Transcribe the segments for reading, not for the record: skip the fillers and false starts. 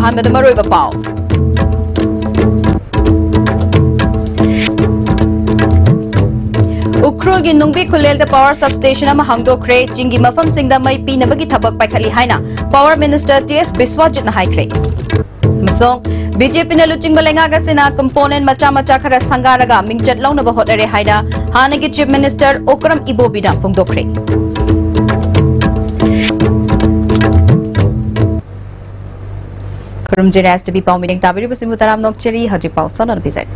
अहमद मरोइबा पाव उख्रुल की नुंगबी खुलेल power substation अमा हांगदोखरे चिंगी मफम सिंगदा मई पीनबगी थबक पाइखली हाइना पावर मिनिस्टर टीएस बिस्वाजित ना हाइख्रे मसोंग बीजेपी ने लुचिंग लेंगा सिना कंपोनेंट मचा मचा खरा संगारगा मिंगचट लौनब होटरे हाइना हानगी चीफ मिनिस्टर ओकरम इबोबिना फोंगदोखरे खरुम जिला ISTV पाव मीटिंग ताबिरी बसिमु तराम नोकचेरी हजिक पाव सनर बिजाय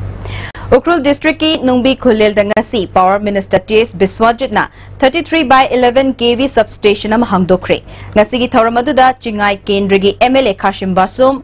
उख्रुल डिस्ट्रिक्ट की नुंगबी खुलेल दंगसी पावर मिनिस्टर टीएस बिस्वाजित ना 33/11 kV सबस्टेशन अमा हांगदोखरे ngasi gi thauram aduda chingai kendra gi MLA Khashim Basum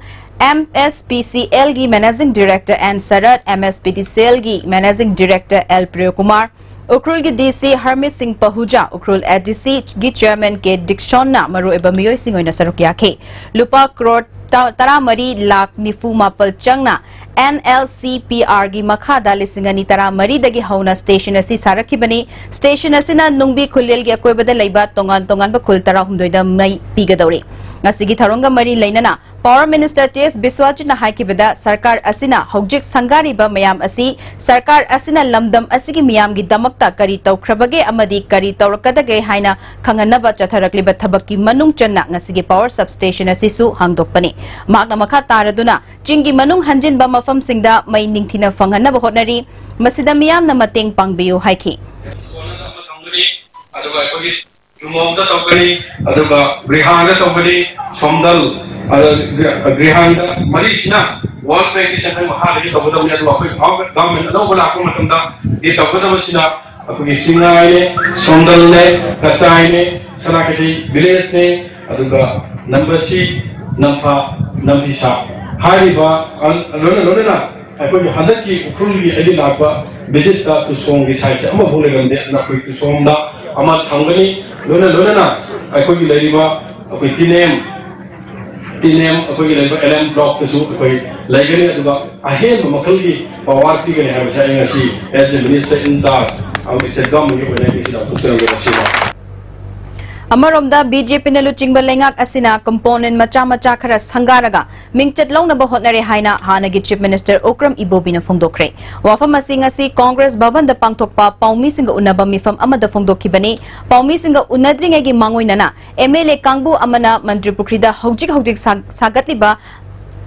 MSPCL की मैनेजिंग डायरेक्टर एन सरद MSPTCL की मैनेजिंग डायरेक्टर एल प्रिय कुमार उख्रुल की डीसी हरमित सिंह पहुजा उख्रुल एडीसी की चेयरमैन के डिक्शन ना मरो एबं मियोय सिंह ओइना सरुक याखे लुपा करोड़ 13 लाख निफु मापल चंगना NLCPR की मखादा लिसिंगनी 13 दगी हौना स्टेशन असी सारखिबनी स्टेशन असिना नुंगबी खुलेल की अकोइबदा लैबा तोंगान तोंगान बा खुल 13 दा मई पीगदौरे ngasi tharongga mari leinana power minister ts biswajit na haikibada sarkar asina hojik sangari ba mayam asi sarkar asina lamdam asigi miyam gi damakta kari tawkhrabage amadi kari tawrakadage haina khanganaba chatharakliba thabaki manung channa ngasi gi power substation asi su hangdokpani magna makha taraduna chingi manung hanjin ba mafam singda mai ningthina fanganaba hotnari masida miyam na mateng pangbiu haiki Rumongda tokani aduga grihanda tokani somdal grihanda marisna world bank sina mahadagi tokada mya lokoi government no bola ko matamda e tokada masina apni singaine somdal ne kachaine sanakati village ne aduga number c nampa namhisa hariba lona akoi hadaki ukhulgi edi lakba visit ta to song gi site ama bole gamde na koi to somda ama thangani lona na akoi leriba akoi tinem akoi leriba LM block to su akoi laigani aduga ahen makalgi power ti gani ha sa ngasi as a minister in charge am is gam gi bane ki sa putra gi asina अमरोमदा BJP ने लुचिंग लेंगाक असिना component मचा मचा खरा संगारगा मिंगचट लौनब होटनरे हाइना हानगी चीफ मिनिस्टर ओक्रम इबोबिना फोंदोखरे वाफम असिंग असि कांग्रेस भवन द पांगथोकपा पौमी सिंग उनब मिफम अमद फोंदोखिबनी पौमी सिंग उनद्रिंगेगी मांगोइनना एमएलए कांगबु अमना मंत्री पुखरीदा हौजिक सागतलिबा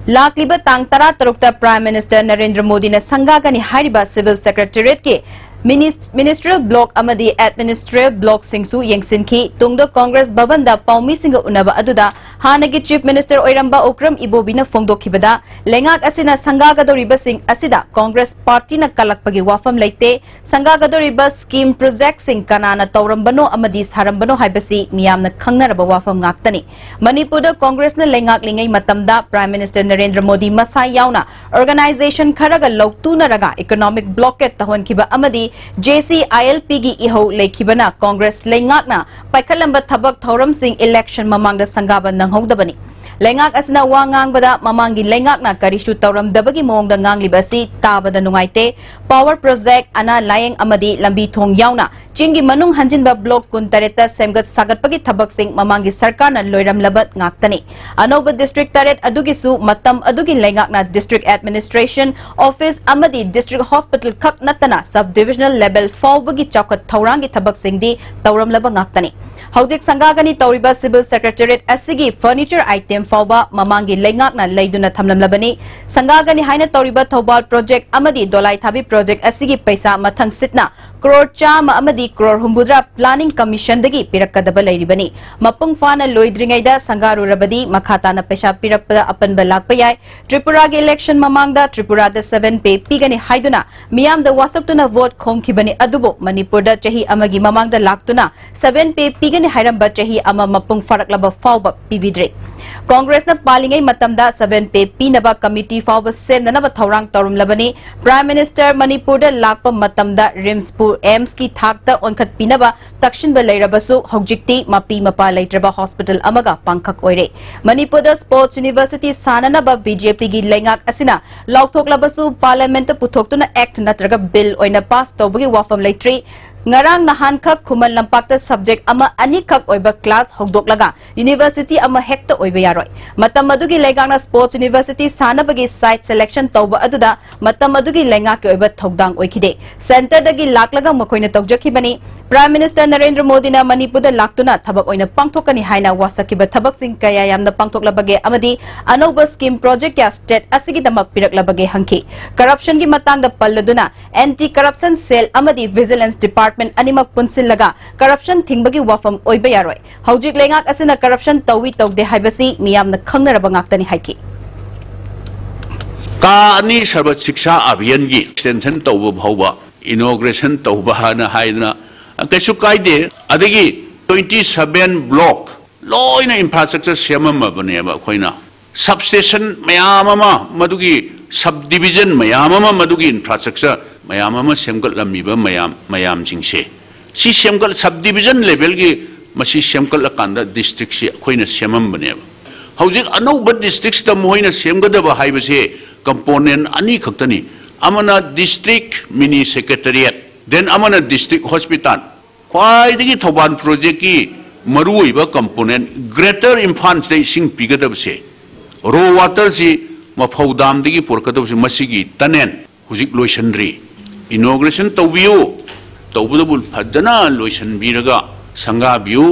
लाकलिबा तांग 13 प्राइम मिनिस्टर नरेंद्र मोदी ने संगागनी हारिबा सिविल सेक्रेटरीट के मिनिस्ट्रियल ब्लॉक अमदी एडमिनिस्ट्रेटिव ब्लॉक सिंगसु यंगसिनखी तुंगदो कांग्रेस भवन दा पौमी सिंग उनबा अदुदा हानगी चीफ मिनिस्टर ओइरंबा ओक्रम इबोबिना फोंदोखिबदा लेंगाक असिना संगागदोरिबा सिंग असिदा कांग्रेस पार्टी न कलकपगी वाफम लेते संगागदोरिबा स्कीम प्रोजेक्ट सिंग कनाना तौरंबनो अमदी सारंबनो हाइबसी मियामना खंगनरबा वाफम गाक्तनी मणिपुर कांग्रेस न लेंगाक लिंगै मतमदा प्राइम मिनिस्टर नरेंद्र मोदी मसा यावना ऑर्गेनाइजेशन खरगा लौतुनरगा इकोनॉमिक ब्लॉकेट तहनखिबा अमदी JCILP की इहो लेखिबना कांग्रेस लेंगाकना पाइखलंबा थबक थौरम सिंह इलेक्शन ममांगदा संगाबा नंगहौदबनी लेंगाक असना वा ngangbada mamangi लेंगाकना करिशु तौरम दबगी मोंगदा nganglibasi ताबदा नुंगाइते पावर प्रोजेक्ट अना लायंग अमदी लंबी थोंग यावना चिंगी मनुंग हंजिनबा ब्लॉक 13 सेमगत सागतपगी थबक सिंह ममांगी सरकार न लोइरम लबत ngaktani अनोब डिस्ट्रिक्ट 13 अदुगिसु मतम अदुगी लेंगाकना डिस्ट्रिक्ट एडमिनिस्ट्रेशन ऑफिस अमदी डिस्ट्रिक्ट हॉस्पिटल खक नतना सब डिविजनल लेवल फाउबगी चौकत थौरांगी थबक सिंगदी तौरम लब ngaktani हौजिक संगागनी तौरिबा सिविल सेक्रेटरीट असिगी फर्नीचर आइटम फाउबा ममांगी लेंगाकना लेदुना थमलमलबनी संगागनी हाइना तौरिबा थौबाल प्रोजेक्ट अमदी दोलाई थाबी प्रोजेक्ट असिगी पैसा मथंग सिटना करोड़ चाम अमदी करोड़ हुंबुद्रा प्लानिंग कमीशन दगी पिरक्कदबा लेरिबनी मपुंग फाना लोइद्रिंगैदा संगारुरबदी मखाताना पैसा पिरक्पदा अपनबा लाकपा याय त्रिपुरा के इलेक्शन ममांगदा त्रिपुरा द 7 पे पीगनी हाइदुना मियाम द वासक्तुना वोट खोंखिबनी अदुबो मणिपुर द चही अमगी ममांगदा लाक्तुना 7 पे पीगनी हाइरंबा चही अमा मपुंग फरकलबा फाउबा पीबिद्रे कांग्रेस न पालिंगै मतमदा 7 पे पीनबा कमिटी फाउबा सेमनबा थौरांग तौरमलबनी प्राइम मिनिस्टर मणिपुर द लाकपा मतमदा रिम्सपुर एम्स की थाकता ओनखत पीनबा तक्षिनबा लेरबसु हौजिक्ति मपी मपा लेत्रबा हॉस्पिटल अमगा पांखक ओइरे मणिपुर द स्पोर्ट्स यूनिवर्सिटी साननबा बीजेपी की लेंगाक असिना लौथोकलबसु पार्लियामेंट पुथोक्तुना एक्ट नत्रगा बिल ओइना पास तौबगी वाफम लेत्रि ngarang nahan khak khuman lampakta subject ama ani khak oiba class hogdoklaga university ama hekta oiba yaroi matam adugi legangna sports university sanabagi site selection tawba aduda matam adugi lenga ke oiba thogdang oikhide center dagi laklaga makoina tawjakhibani prime minister narendra modi na manipur da laktuna thabak oina pangthokani haina wasakiba thabak sing kaya yamna pangthoklabage amadi anoba scheme project ya state asigi damak piraklabage hangki corruption gi matang da palladuna anti corruption cell amadi vigilance department animak punsil laga corruption thingbagi wafam oiba yaroi hojik lengak asina corruption tawi tawde haibasi miyamna khangnaraba ngaktani haiki ka ani sarva shiksha abhiyan gi extension tawba bhawba inauguration tawba hana haidna kesu kaide adagi 27 block loina infrastructure semama bane ba khoina substation mayamama madugi subdivision mayamama madugi infrastructure mayamama semgal lamiba mayam jingse si semgal subdivision level gi masi semgal akanda district si khoina semam bane hojik anauba districts ta moina semgadaba haibase component ani khaktani amana district mini secretariat then amana district hospital khwaidagi thoban project ki maruiba component greater imphal se sing pigadabse raw water si mafaudam digi porkadabse masigi tanen hujik loisandri inauguration tawbiu tawbudabul phajana loisan biraga sanga biu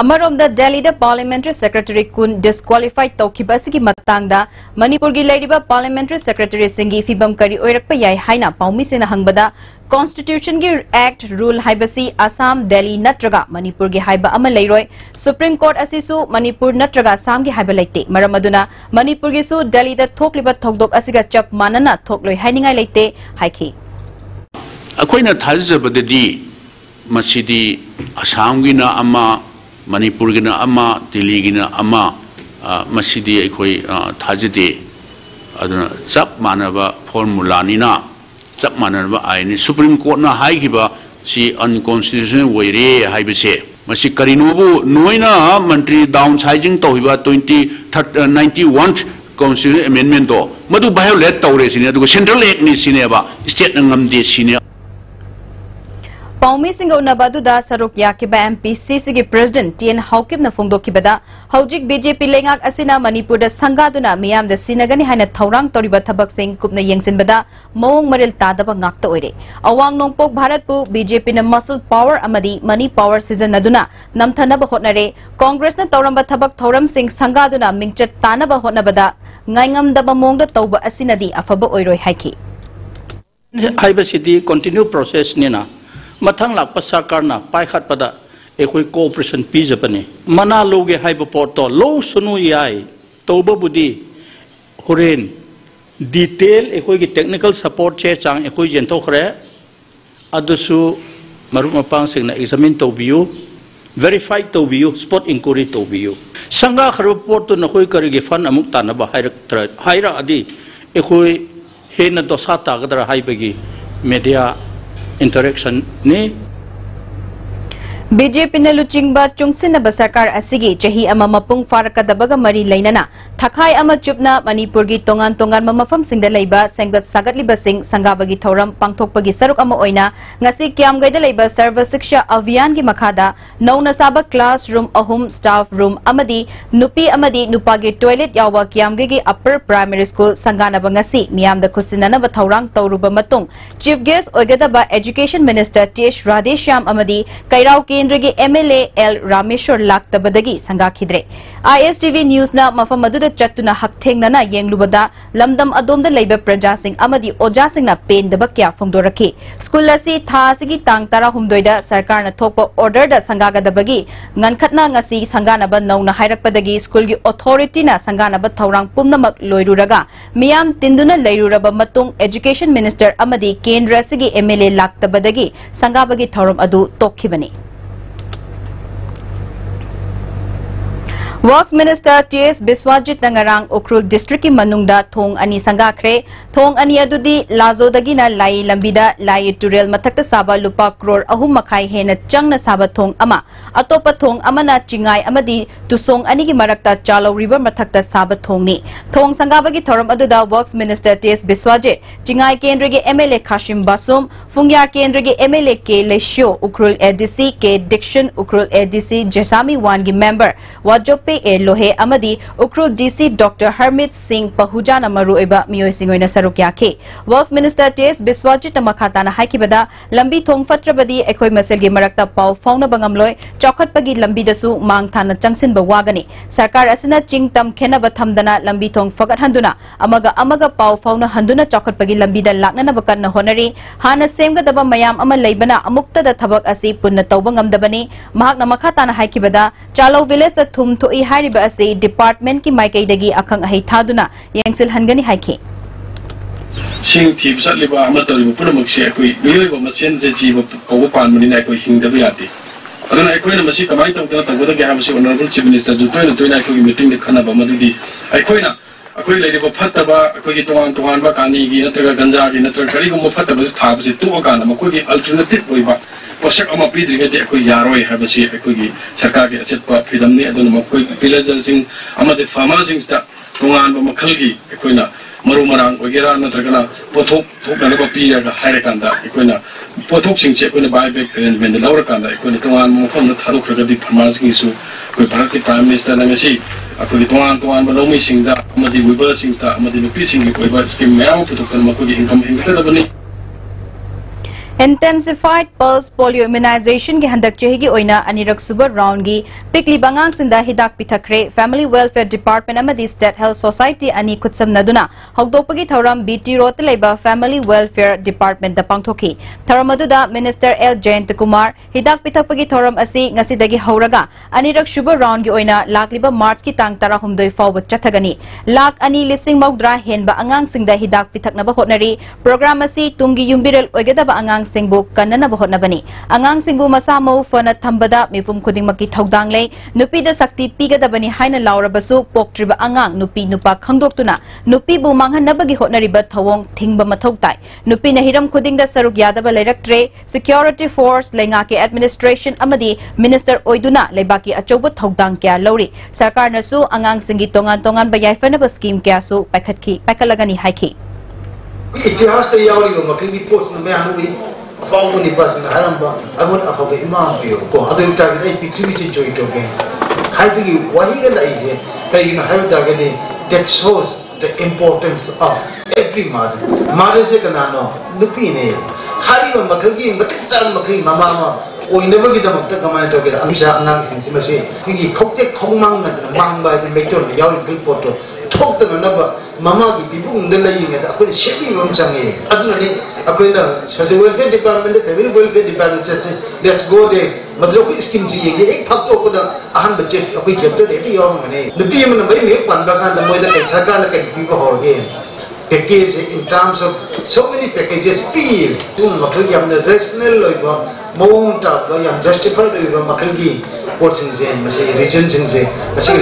Amarom da Delhi da Parliamentary Secretary kun disqualified tawkibasigi matangda Manipur gi ladiba Parliamentary Secretary singi fibam kari oirakpa yai haina paumi sina hangbada Constitution gi Act rule haibasi Assam Delhi natraga Manipur gi haiba ama leiroi Supreme Court asisu Manipur natraga Assam gi haiba leite maramaduna Manipur gi su Delhi da thokliba thokdok asiga chap manana thokloi hainingai leite haiki akoina thajabadadi masidi Assam gi na ama Manipur gina ama Delhi gina ama masidi ekoi thajade aduna chap manaba formula nina chap manaba aini Supreme Court na haigiba si unconstitutional waire haibase masi karinobu noina mantri downsizing tohiba 91 constitutional amendment do madu violate tawre sine adu central act ni sine ba state ngamde sine Paumi Singh Unabadu da Sarukya Kiba MPC Sigi President TN Hawkib na Fungdo Kibada Hawjik BJP Lengak Asina Manipur da Sangaduna Miyam da Sinagani Haina Thaurang Toriba Thabak Singh Kupna Yengsinbada Mawong Maril Tadaba Ngakta Oire Awang Nongpok Bharatpu BJP na Muscle Power Amadi Money Power Season Naduna Namthanaba Hotnare Congress na Tauramba Thabak Thauram Singh Sangaduna Mingchat Tanaba Hotnabada Ngaingam Daba Mongda Tauba Asinadi Afaba Oiroi Haiki Haiba City continue process nina Matang lakpa sarkar na paikhat pada ekoi cooperation pizapani mana loge haiba porto lo sunu yai toba budi horen detail ekoi ki technical support che chang ekoi jento khre adusu maru mapang sing na examine to view verify to view spot inquiry to view sanga khro porto na koi kari ge fan amuk ta na ba haira adi ekoi he na dosa ta gadra haibagi media interaction ni BJP na luchingba chungsinaba sarkar asigi chahi ama mapung farakadabaga mari lainana thakai ama chupna Manipur gi tongan mamafam singda leiba senggat sagatliba sing sangabagi thoram pangthokpagi saruk ama oina ngasi kiamgaida leiba sarva shiksha abhiyan gi makhada nauna saba classroom ahum staff room amadi nupi amadi nupagi toilet yawa kiamgagi upper primary school sanganaba ngasi miyamda khusinana ba thorang tawruba matung chief guest oigadaba education minister Tesh Radheshyam amadi kairau केंद्र MLA L Rameshwar Laktabadagi Sangakidre ISTV News na mafam aduda chatuna hakthengna yenglubada lamdam adomda leiba praja sing amadi oja sing na pendaba kya phongdoraki school asi tha sigi tang tara humdoida sarkar na thokpa order da sangagadabagi ngankhatna ngasi sanganaba nauna hairakpadagi school gi authority na sanganaba thaurang pumnamak loiruraga miyam tinduna leiruraba matung education minister amadi kendra sigi MLA Laktabadagi sangabagi thauram adu tokhibani Works Minister T.S. Biswajit Nangarang Ukrul District ki manungda thong ani sangakre thong ani adudi lazo dagina lai lambida lai turel mathakta saba lupa crore ahum makhai hena changna saba thong ama atopa thong amana chingai amadi tusong ani gi marakta chalo river mathakta saba thong ni thong sangaba gi thoram aduda Works Minister T.S. Biswajit chingai kendra gi MLA Khashim Basum fungyar kendra gi MLA K Lesho Ukrul ADC K Diction Ukrul ADC Jesami Wan gi member wajop Lohe Amadi Ukrul DC Dr. Harmit Singh Pahujan Amaru Eba Mioy Singoina Sarukya Ke Works Minister T.S. Biswajit Makhatana Haikibada Lambi Thong Fatrabadi Ekoi Maselgi Marakta Pau Fauna Bangamloy Chokhat Pagi Lambi Dasu Mang Thana Changsin Bawagani Sarkar Asina Ching Tam Kena Bathamdana Lambi Thong Fagat Handuna Amaga Pau Fauna Handuna Chokhat Pagi Lambi da Lakna Bakan na Honari Hana Semga Daba Mayam Ama Laibana Amukta da Thabak Asi Punna Taubangam Dabani Mahak na Makhatana Haikibada Chalo Village da Thum to Hariba Asi Department ki Maikai Dagi Akang Ahi Thaduna Yangsil Hangani Haiki Sing Thief Satliba Amatori Punamuxi Mili Machine Ziba Opan Munina Hingdaviati. I don't know Masi Kamaita with the Gamsi Honorable Chief Minister to Twina meeting the Kanaba Madidi. Aquina, Aquila Pataba, Aquituan to Hanba Kani, Natra Ganzagi, Natra Karigo Pataba Tabs, Tuokana, Makugi alternative Wiba. Posek ama pidri gede aku yaroi habasi aku gi sarkar aset pa pidam ni adun makoi villagers sing ama de farmers sing sta tungan ba makhalgi aku na maru marang wagera na tragana pothok thok na ba pi ya haire kanda aku na pothok sing che aku na buy back arrangement de laura kanda aku na tungan mo khom na thaduk ragadi farmers gi su koi bharat ki prime minister na mesi aku gi tungan ba lomi sing da ama di wiba sing ta ama di nupi sing gi koi ba scheme mea pothok na makoi income hingta da bani Intensified pulse polio immunization ki handak chehigi oina anirak subar round gi pikli bangang sinda hidak pithakre Family Welfare Department amadi State Health Society ani kutsam naduna hogdopagi thoram BT Road leba Family Welfare Department da pangthoki tharamadуда Minister L Jayant Kumar hidak pithakpagi thoram asi ngasidagi hauraga anirak subar round gi oina lakliba March ki tang 13 fawba chathagani lak ani lising mawdra henba angang singda hidak pithaknaba hotnari program asi tungi yumbiral oigedaba angang Singbu kanana bahot na bani angang singbu masamo fana thambada mipum khuding maki thodang lei nupi da sakti piga da bani haina laura basu poktriba angang nupi nupa khangdoktuna nupi bu manghan na bagi hotnari ba thawong thingba mathau tai nupi na hiram khuding da saruk yadaba leiraktre security force lenga ke administration amadi minister oiduna leibaki achoba thodang kya lauri sarkar na su angang singi tongan ba yaifana ba scheme kya su paikalagani haiki इतिहास तैयारी हो मकली post में आमुगी found निपास न हरंबा अगुन अफबे इमाम पियो को other target I पिछुई चे जोई टोके हाइपिगी वही के लाई है कई न hype target that shows the importance of every mother से कनानो नुपी ने खाली में मकली मतचार मकली मामा ओइनबगी दमक कमाय टोके अमिशा अंगांग सिंसी मसे फिगी खोक्ते खोंगमांग न मांगबा दे मेटोन याव report Talk to another Mama, people in the laying at a shipping on Changi. Adunani, a social welfare department, the family welfare department says, let's go there. Madroki is kimchi, a pato with a hundred chip, a which chapter 80 or money. The PM and the way one back the way that Sakana can people or again. Package in terms of so many packages, feel to Makaliam, the rational Mount up, justified over Makalgi, ports in Zen, regions in Zen,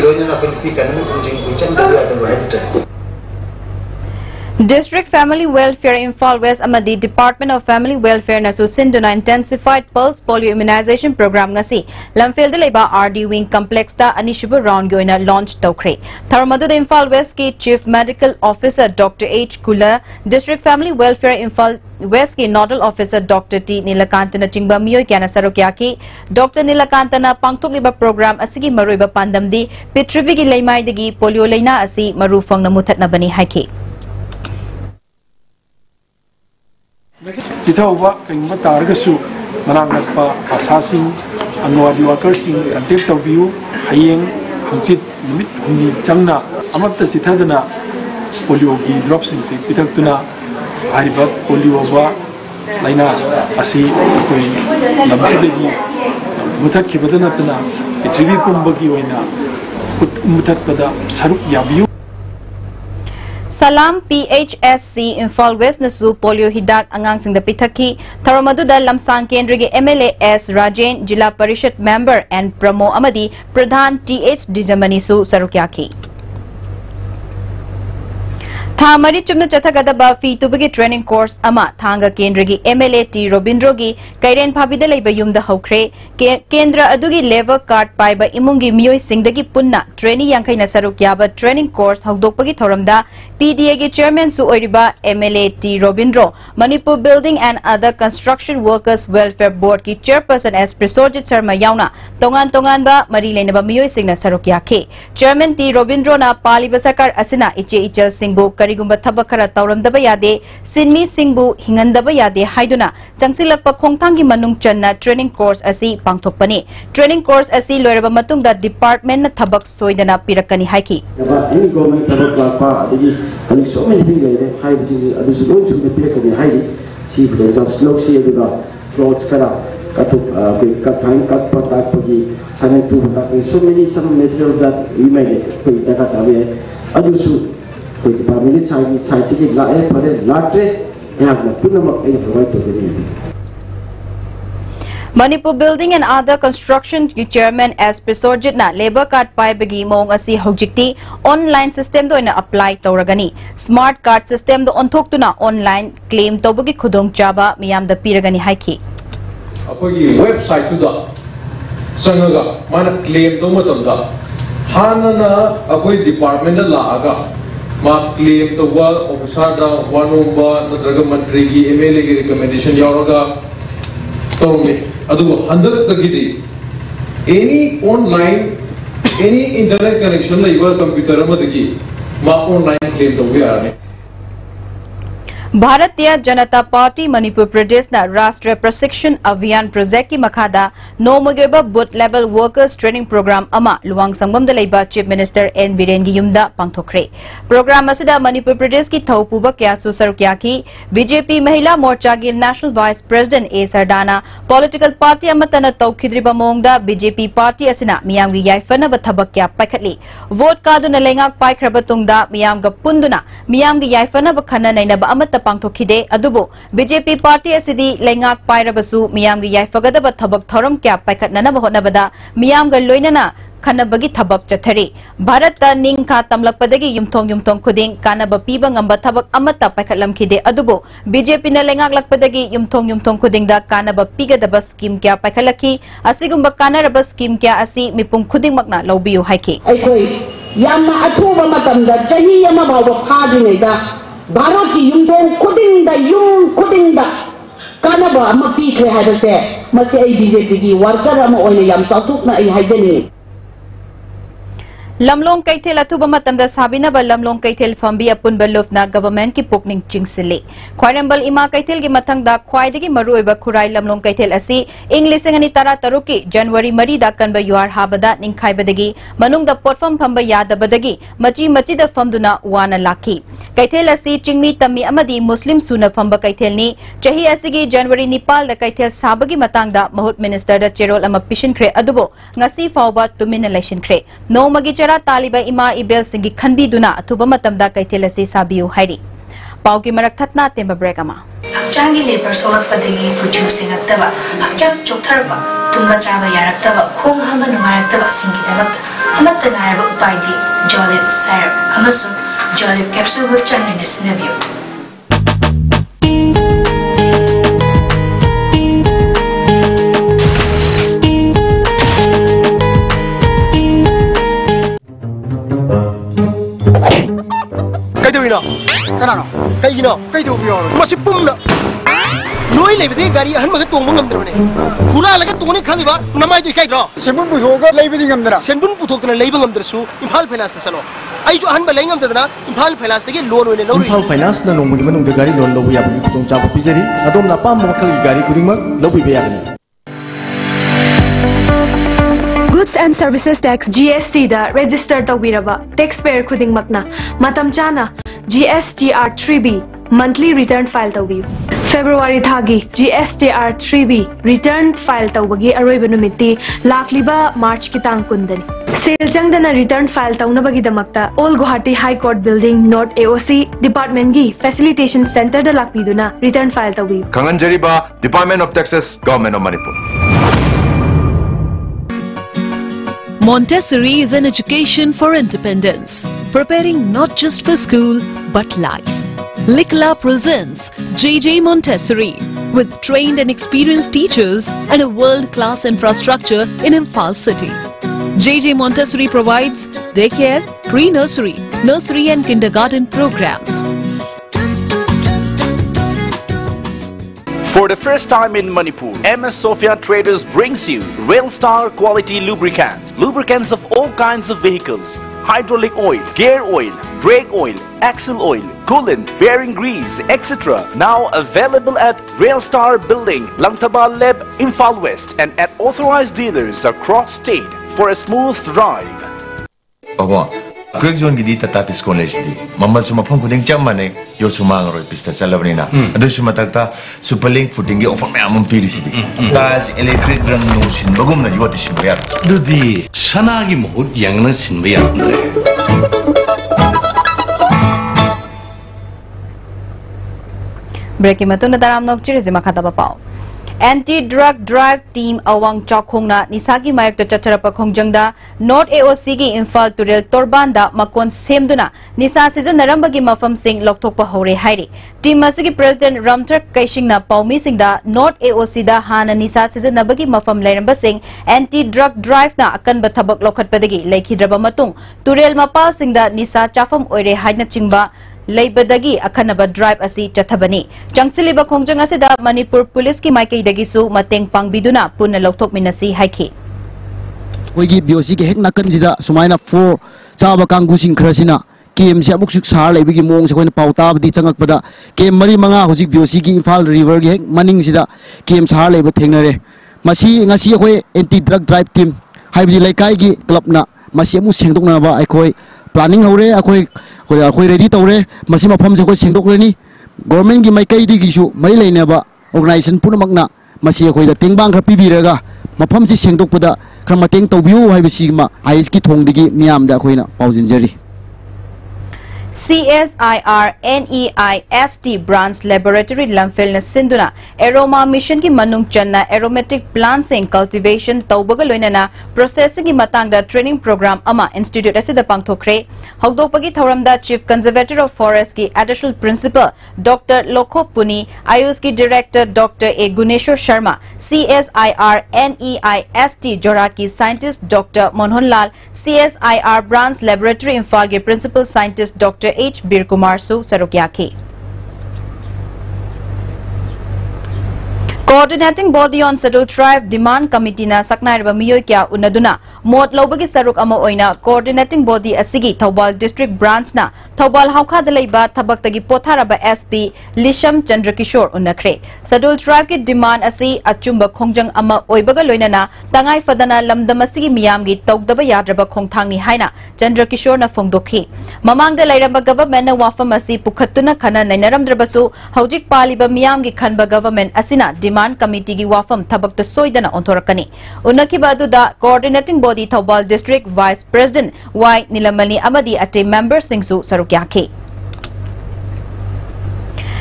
Loyana Pilpik and which District Family Welfare Imphal West amadi Department of Family Welfare nasu sinduna intensified pulse polio immunization program ngasi lamfel de leba RD wing complex da anishuba round goina launch tokre tharmadu de Imphal West ki Chief Medical Officer Dr. H Kula District Family Welfare Imphal West ki Nodal Officer Dr. T Nilakantana chingba miyoy kyana sarokya ki Dr. Nilakantana pangthok liba program asigi maroiba pandamdi pitribi gi leimai degi polio leina asi maru fangna muthat na bani haiki Titauba kayong matargasu manangatpa asasing anwadi workersing contact of you hayeng hangsit limit huni changna amatta sithadana polio gi dropsing se pitaktuna hariba polio ba laina asi koi lamsidegi mutat khibadana tana trivi pumbagi oina mutat pada saruk yabiu Salam PHSC Imphal West nasu polio hidak angang sing da pithaki tharamadu da lamsang kendra ge MLA S Rajen Jila Parishad member and Pramo amadi Pradhan TH Dijamani su sarukyaki Thamari chumna chathagadaba fi tubagi training course ama thanga kendra gi MLA T Robindro gi Kairen Phabida leiba yumda hokre kendra adugi level card paiba imungi miyoi singdagi punna training yankaina saruk yaba training course hokdokpagi thoramda PDA gi chairman su oiriba MLA T Robindro Manipur Building and Other Construction Workers Welfare Board ki chairperson S Prisojit Sharma yauna tongan ba mari leinaba miyoi singna saruk yakhe chairman T Robindro na paliba sarkar asina iche ichal singbu karigumba thabak khara tauramdaba yade sinmi singbu hingandaba yade haiduna changsilakpa khongthangi manung channa training course asi pangthokpani training course asi loiraba matungda department na thabak soidana pirakani haiki any government thabak pa adigi and so many things like high this is going to be pirakani haidi see for example slow see aduga clothes kara katuk kat time kat patak pagi sana tu so many some materials that we made it taka tabe adusu scientific Manipur Building and Other Construction Chairman S Prisojit na labor card pai bagi mong asi hojikti online system do ina apply tauragani smart card system do onthok tuna online claim tobagi khudong chaba miyam da piragani haiki akogi website tu da sangaga mana claim do matam da hanana akoi department la aga ma claim the work officer da one number natraga mantri ki MLA ki recommendation yauraga tawme adu 100 tagidi any online any internet connection la your computer amadagi ma online claim do yarane Bharatiya Janata Party Manipur Pradesh na Rashtriya Prasikshon Abhiyan Project ki makhada nomageba boot level workers training program ama luwang sangbam da leiba Chief Minister N Biren gi yumda pangthokre program asida Manipur Pradesh ki thaupuba kya su sarukya ki BJP Mahila Morcha gi National Vice President A Sardana political party amatana taukhidriba mongda BJP party asina miyam gi yaifana ba thabak kya paikhatli vote kadu na lengak paikraba tungda miyam ga punduna miyam gi yaifana ba khana naina ba amata pangthokide adubo BJP party asidi lengak pairabasu miyam gi yaifagada thabak thoram kya paikhatnana ba hotnabada miyam ga loinana khanabagi thabak chathari bharata ningkha tamlakpadagi yumthong khuding kanaba piba ngamba thabak amata paikhatlamkhide adubo BJP na lengak lakpadagi yumthong khuding da kanaba pigadaba scheme kya paikhalaki asigumba kanaraba scheme kya asi mipum khuding makna lobiyu haiki aikoi yamna athuba matamda jahi yama bawa phadineda Bharat ki yumthong khuding da kanaba ama pikre haibase masi ai BJP ki worker ama oina yam chauthukna ai haijani Lamlong Kaithel athuba matamda sabinaba Lamlong Kaithel fambi apun balufna government ki pukning chingsili Khwarambal Ima Kaithel gi mathangda khwaidagi maruiba khurai Lamlong Kaithel asi English ngani tara taruki January mari da kanba yuar habada ningkhaibadagi manungda potfam phamba yadabadagi machi da famduna wana laki Kaithel asi chingmi tammi amadi Muslim suna phamba Kaithel ni chahi asigi January Nepal da Kaithel sabagi matangda mahut minister da cherol ama pishinkhre adubo ngasi fawba tumina laishinkhre nomagi Taliba Ima Ibel Singi Khanbi Duna Athuba Matamda Kaithel asi sabiu hairi Pauki marak thatna temba break ama Hakchangi labor solak padagi producing attaba hakchang choktarba tumba chaba yaraktaba khong hama nungairaktaba singi damak amatta nairaba upaidi jolib syrup amasu jolib capsule bu channe sinabiu Kanano? Kayo kayo biyo. Masipum na. Noy lebede gari ahan maga tong mangam dra ne. Pura laga tong ne khali ba namai jo kai dra. Senbun puthok lebede ngam dra. Senbun puthok na lebang ngam dra su Imphal Finance na salo. Ai jo ahan ba lengam dra Imphal Finance tege loan oine lori. Imphal Finance na nong manung de gari loan lobu ya bi putong chapa pizeri. Adom na pam makal gari kuding mak lobu be ya ni. Goods and Services Tax GST da register tawbiraba taxpayer khuding makna matam chana GSTR 3B monthly return file tawbiu. February thagi GSTR 3B return file tawbagi aroiba numiti lakliba March kitang kundani. Sale changdana return file tawnabagi damakta All Guwahati High Court Building North AOC Department gi Facilitation Center da lakpiduna return file tawbiu. Kanganjariba Department of Taxes Government of Manipur. Montessori is an education for independence, preparing not just for school but life. Likla presents JJ Montessori with trained and experienced teachers and a world-class infrastructure in Imphal city. JJ Montessori provides daycare, pre-nursery, nursery and kindergarten programs. For the first time in Manipur, MS Sophia Traders brings you Rail Star quality lubricants. Lubricants of all kinds of vehicles. Hydraulic oil, gear oil, brake oil, axle oil, coolant, bearing grease, etc. Now available at Rail Star Building, Langtaba Leb, Imphal West and at authorized dealers across state for a smooth drive. Quick zone gidi tata tiskon lesdi. Mamal suma phang kuding cham mane yo suma ngoroi pista chalabni na. Adu suma takta superlink footing gi offer me amon piri sidi. Tas electric rang no sin bagum na yoti sin bayar. Dudi sana gi mohut yang na sin bayar andre. Break matuna daram nok chiri zima khata ba pao. Anti-drug drive team awang chakhongna nisagi mayak to chatharapa khongjangda North AOC gi Imphal Turel Torbanda makon semduna nisa season narambagi mafam sing lokthokpa hore hairi team asigi president Ramthak Kaishingna paumi singda North AOC da hana nisa season nabagi mafam lairamba sing anti-drug drive na akanba thabak lokhatpadagi laikhidraba matung Turel mapa singda nisa chafam oire haina chingba Laibadagi akanaba drive asi chathabani. Changsiliba khongjang asida Manipur Police ki maikei dagisu mateng pangbiduna punna lokthok minasi haiki. Oigi biosi ke hek nakan jida sumaina 4 chaba kangusing khrasina kem se amuk suk sar leibigi mong se koina pauta bdi changak pada kem mari manga hojik biosi ki Imphal river gi hek maning sida kem sar leiba thengnare masi ngasi khoi anti drug drive team haibdi laikai gi club na masi amu sengdokna ba aikoi planning hore akoi ready tawre masi mafam se koi sengdok reni government gi maikai di gi su mai leina ba organization punamakna masi akoi da tengbang khra pibiraga mafam se sengdok pada khra mateng tawbiu haibisi ma IS ki thongdigi miam da khoina paujinjari CSIR NEIST Branch Laboratory Lamphel na Sinduna Aroma Mission ki manung channa aromatic plants in cultivation tawbaga loinana processing ki matangda training program ama institute asida pangthokre hogdokpagi thoramda Chief Conservator of Forest ki additional principal Dr. Lokho Puni Ayush ki director Dr. A Guneshwar Sharma CSIR NEIST Jorat ki scientist Dr. Monhon Lal CSIR Branch Laboratory Imphal ki principal scientist Dr. H. Bir Kumar Su Sarukyaki. Coordinating Body on Settled Tribe Demand Committee na saknairaba miyoy kya unaduna mot lobagi saruk ama oina Coordinating Body asigi Thoubal District Branch na Thoubal Haukha dalaiba thabaktagi potharaba SP Lisham Chandrakishore unakre Settled Tribe ki demand asi achumba khongjang ama oibaga loinana tangai fadana lamdam asigi miyamgi tawdaba yadraba khongthangni haina Chandrakishore na phongdokhi mamangda lairamba government na wafam asi pukhatuna khana nainaramdrabasu hojik paliba miyamgi khanba government asina Demand Committee ki wafam thabakta soidana onthorakani unakiba aduda Coordinating Body Thoubal District Vice President Y Nilamani amadi ate member singsu sarukyaki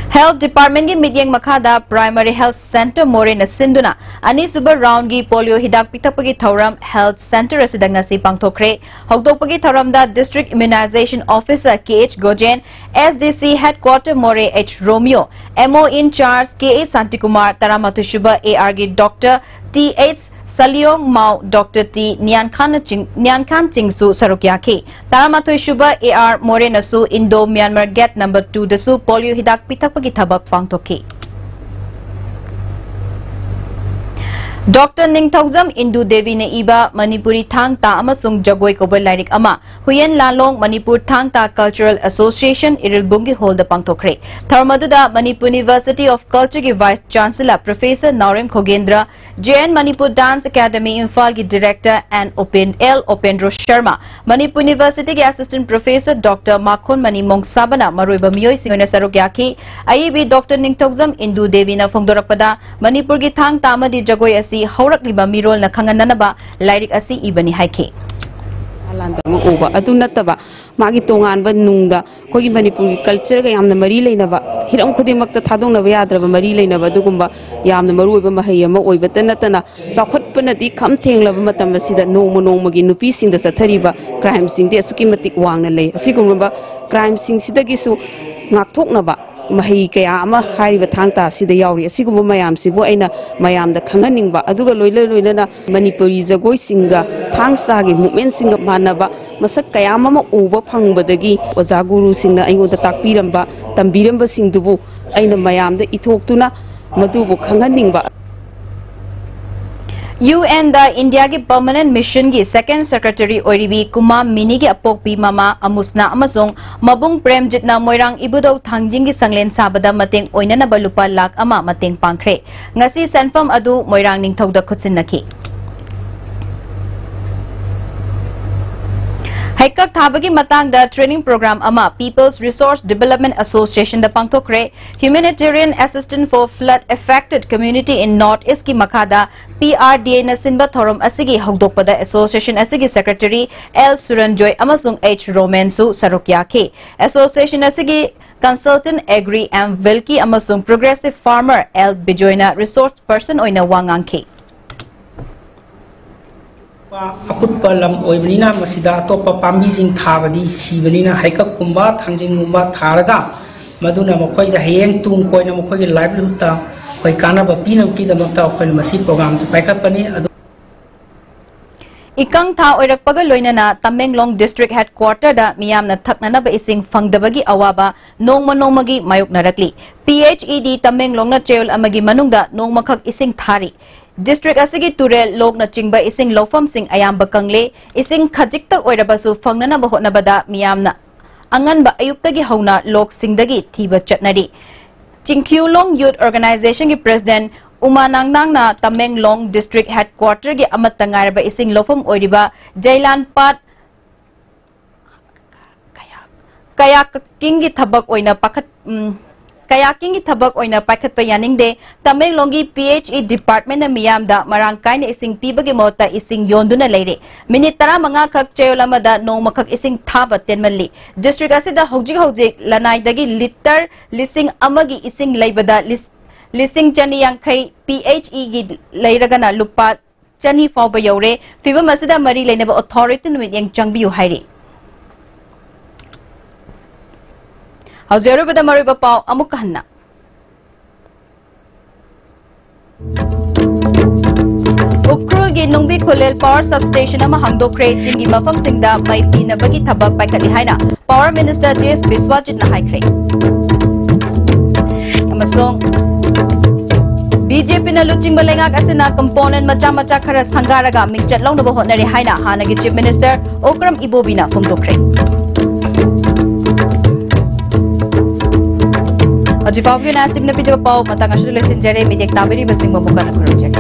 Health Department ki midyeng makhada Primary Health Center more na sinduna ani suba round gi polio hidak pitapagi thoram Health Center asida ngasi pangthokre hogdokpagi thoramda District Immunization Officer KH Gojen SDC Headquarter More H Romeo MO in charge KA Santikumar Taramathushba AR gi Dr. TH Saliong Mau Dr. T Nyan Khan Chingsu Sarukyaki Taramathoy Shuba AR Morenasu Indo Myanmar Gate number 2 dasu polio hidak pitapagi thabak pangthoki Dr. Ningthaujam Indu Devi ne iba Manipuri Thang Ta amasung jagoi koba lairik ama Huyen Lalong Manipur Thang Ta Cultural Association Irilbungi Hall da pangthokre. Tharmaduda Manipur University of Culture ki Vice Chancellor Professor Naurem Khogendra, JN Manipur Dance Academy Imphal ki Director and Opendro Sharma, Manipur University ki Assistant Professor Dr. Makhon Mani Mongsabana Maruiba Miyoi Singona Sarogyaki, IEB Dr. Ningthaujam Indu Devi na phongdorakpada Manipur ki Thang Ta amadi jagoi asi haurak liba mirol na khangananaba lairik asi ibani haike alanda mo oba adu nataba magi tongan ba nungda kogi manipur gi culture ga yamna mari leinaba hiram khudimak ta thadong na yadraba mari leinaba dugumba yamna maru oiba mahai ama oiba tanatana sakhot panati kham thenglaba matam asida nongmo nongmagi nupi sing da sathariba crime sing de suki matik wangna lei asigumba crime sing sidagi su ngakthoknaba Mahi kaya ama hari batang ta sida yauri asigumba mayam sibu aina mayam da khanganingba aduga loila na Manipuri jagoi singa thangsa gi movement singa manaba masak kaya ama uba phangbadagi oja guru singna aingo da takpiramba tambiramba singdubu aina mayam da ithoktuna madubu khanganingba UN da India ki permanent mission ki second secretary oiribi Kuma Mini ki apokpi mama amusna amasong mabung premjit na moirang ibudau thangjing ki sanglen sabada mateng oinana balupa lak ama mateng pangkhre ngasi senfam adu moirang ningthauda khutsinaki Haikak Thabagi Matangda training program ama People's Resource Development Association da pangthokre Humanitarian Assistance for Flood Affected Community in North East ki Makada PRDA na sinba thorum asigi hogdokpada association asigi secretary L Suranjoy amasung H Romansu Sarukyake association asigi consultant agri and Vilki amasung progressive farmer L Bijoyna resource person oina wangangke akutpa lam oibanina masida topa pambijing thabadi sibanina haikak kumba thangjing kumba tharaga maduna mokhoi da hayeng tung koina mokhoi gi livelihood ta koi kana ba pinam ki da makta khoi masi program se paikat pani Ikang tha oirakpaga loinana Tamenglong District Headquarter da miyamna thaknana ba ising fangdabagi awaba nongmagi mayok narakli PHED Tamenglong na trail amagi manungda nongmakhak ising thari District asigi turel log na chingba ising lofam sing ayamba kangle ising khajiktak oirabasu fangnana ba hotnabada miyamna anganba ayuktagi hauna log singdagi thiba chatnari Chingkyulong Youth Organization ki President Umanangnang na Tamenglong District Headquarter gi amatangar ba ising lofam oiriba Jailan Pat kaya kingi thabak oina pakhat Kayaking itabak oina pakhat pa yaning de Tamenglong gi PHE department na miyamda marangkay na ising pibagi mota ising yondo na leire minit tara mga kak chayolamada nong makak ising thabat tenmali district asida hogjik lanay dagi liter lising amagi ising laybada lising chani yang kay PHE gi layragana lupa chani fawba yore fibam asida mari laynaba authority numit yang changbiyu hairi Hauzeru bada mariba pau amuk kahanna. Ukrul gi nungbi khulel power substation ama hangdokre tingi mafam singda mai pina bagi thabak paikali haina Power Minister JS Biswajit na haikre. Amasong BJP na luching balengak asina component macha khara sangaraga mingchat long na bahonari haina hanagi Chief Minister Okram Ibobina phongdokre. Ajifavgi na ISTV na video pau matang asulu lesin jare media tabiri basing mamukan kurang jare.